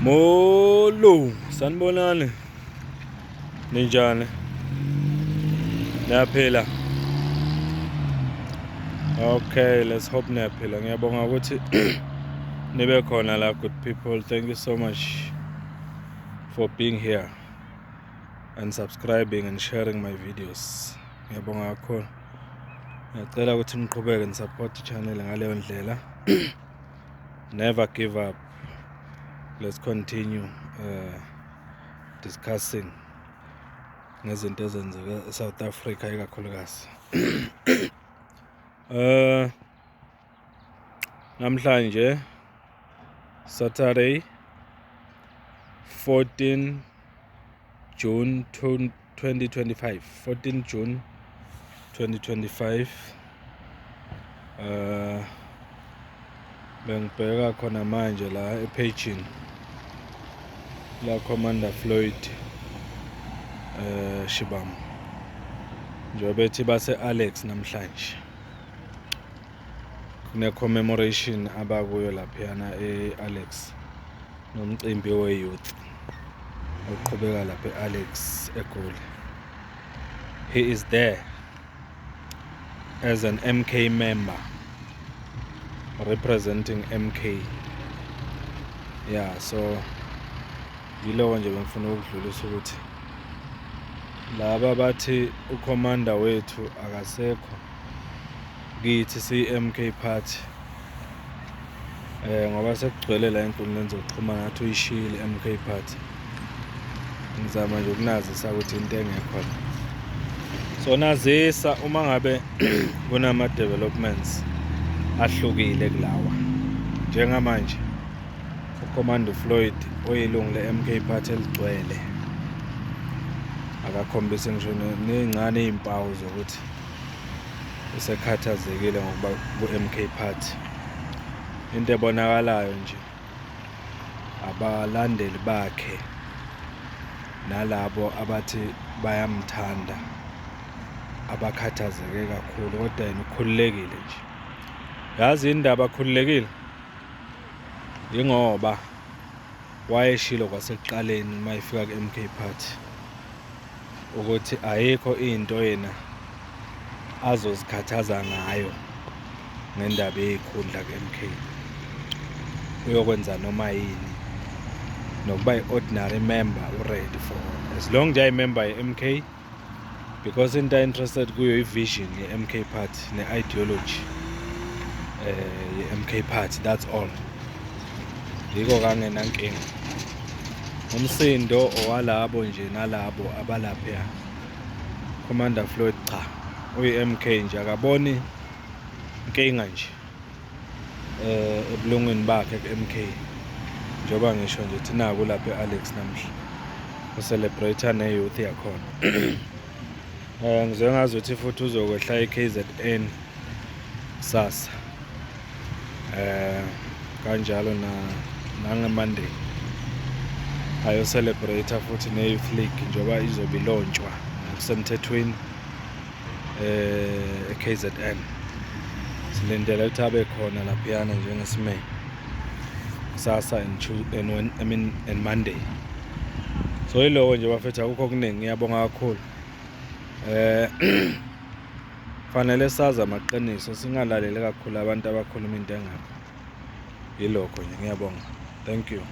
Molo, sanibonani. Ninjani? Niyaphila? Okay, let's hope niyaphila. Ngiyabonga ukuthi nibe khona la, good people. Thank you so much for being here and subscribing and sharing my videos. Ngiyabonga kakhulu. Ngiyacela ukuthi niqhubeke nisupport i-channel ngaleyo ndlela. Never give up. Let's continue discussing ngezinto ezenzeka eSouth Africa ikakhulukazi. Namhlanje Saturday 14 June 2025 14 June 2025 bengibheka khona manje la epagini la Commander Floyd Shibam njengoba bethi base Alex namhlanje kune commemoration abakuyo laphana eAlex nomcimbi we-youth oqhubeka lapha eAlex eGoli. He is there as an MK member representing MK. Yeah, so yilowo nje bengifuna ukudlulisa ukuthi laba bathi ucommander wethu akasekho kithi si-MK party ngoba sekugcwele la enkundleni zokuxhumana ngathi uyishiyile MK party. Ngizama nje ukunazisa ukuthi into engekho. So nazisa uma ngabe kunama developments ahlukile kulawa njengamanje uCommander Floyd oyilungu le-MK party eligcwele akakhombisi ngisho nezincane izimpawu zokuthi usekhathazekile ngokuba ku-MK party. Into ebonakalayo nje abalandeli bakhe nalabo abathi bayamthanda abakhathazeke kakhulu, kodwa yena ukhululekile nje. Yazi indaba akhululekile ingoba wayeshilo kwasekuqaleni mayifika ku-MK party ukuthi ayikho into yena azozikhathaza ngayo ngendaba yezikhundla ku-MK. Uyokwenza noma yini nokuba yi-ordinary member u-ready for as long nje ayi-member ye-MK, because into interested kuyo i-vision ye-MK party ne-ideology ye-MK party, that's all. Yiko kangenankinga. Umsindo owalabo nje nalabo abalapha Commander Floyd cha uyi-MK nje akaboni inkinga nje ebulungweni bakhe ku-MK njengoba ngisho nje ukuthi naku lapha eAlex namhla ucelebrate ne-youth yakhona. Ngizoke ngazuthi futhi uzokwehla e-KZN sasa kanjalo nangeMonday ayocelebrate futhi ne-Youth League njengoba izobe ilontshwa ngokusemthethweni e-KZN. Silindele ukuthi abe khona laphayana njengesimeme sasa and Monday. So yiloko nje bafethu akukho okuningi. Ngiyabonga kakhulu. Fanele sazi amaqiniso singalaleli kakhulu abantu abakhuluma into engakho. Yilokho nje ngiyabonga. Thank you.